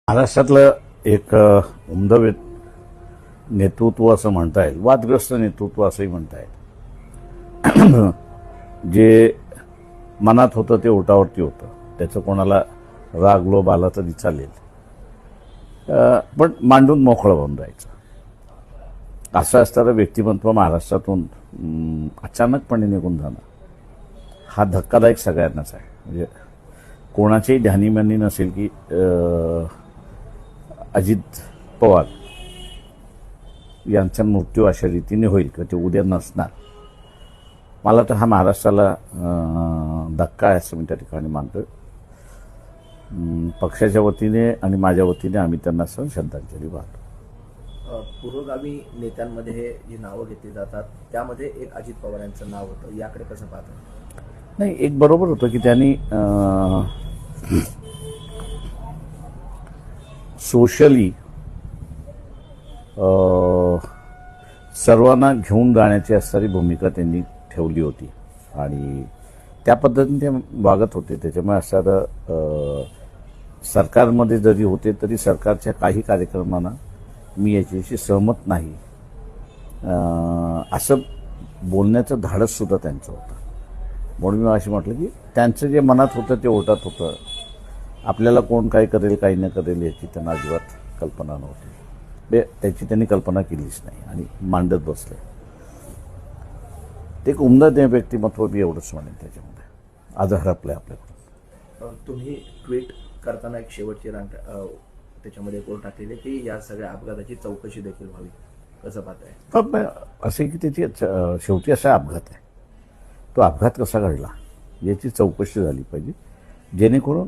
महाराष्ट्रातलं एक उमदं नेतृत्व असं म्हणता येईल, वादग्रस्त नेतृत्व असंही म्हणता येईल. जे मनात होतं ते ओटावरती होतं, त्याचं कोणाला राग लोभ आला तरी चालेल, पण मांडून मोकळं होऊन राहायचं. असं असणारं व्यक्तिमत्व महाराष्ट्रातून अचानकपणे निघून जाणं हा धक्कादायक सगळ्यांनाच आहे. म्हणजे कोणाच्याही ध्यानीमानी नसेल की अजित पवार यांचा मृत्यू अशा रीतीने होईल किंवा ते उद्या नसणार. मला तर हा महाराष्ट्राला धक्का आहे असं मी त्या ठिकाणी मानतोय. पक्षाच्या वतीने आणि माझ्या वतीने आम्ही त्यांना श्रद्धांजली वाहतो. पुरोगामी नेत्यांमध्ये हे जी नावं घेतली जातात त्यामध्ये एक अजित पवार यांचं नाव होतं, याकडे कसं पाहतं? नाही, एक बरोबर होतं की त्यांनी सोशली सर्वांना घेऊन जाण्याची असणारी भूमिका त्यांनी ठेवली होती आणि त्या पद्धतीने ते वागत होते. त्याच्यामुळे असणारं सरकारमध्ये जरी होते तरी सरकारच्या काही कार्यक्रमांना मी याच्याशी सहमत नाही असं बोलण्याचं धाडससुद्धा त्यांचं होतं. म्हणून मी अशी म्हटलं की त्यांचं जे मनात होतं ते ओटात होतं. आपल्याला कोण काय करेल काही न करेल याची त्यांना अजिबात कल्पना नव्हती. त्याची त्यांनी कल्पना केलीच नाही आणि मांडत बसले. ते एक उमदा व्यक्तिमत्व मी एवढंच म्हणेन. त्याच्यामध्ये आज हरपलंय आपल्याकडून. तुम्ही ट्विट करताना एक शेवटची रांग त्याच्यामध्ये कोण टाकलेले की या सगळ्या अपघाताची चौकशी देखील व्हावी, कसं पाहताय? असे की त्याची शेवटी असा अपघात आहे, तो अपघात कसा घडला याची चौकशी झाली पाहिजे, जेणेकरून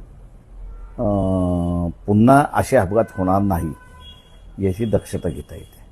पुन्हा असे अपघात होणार नाही याची दक्षता घेता येते.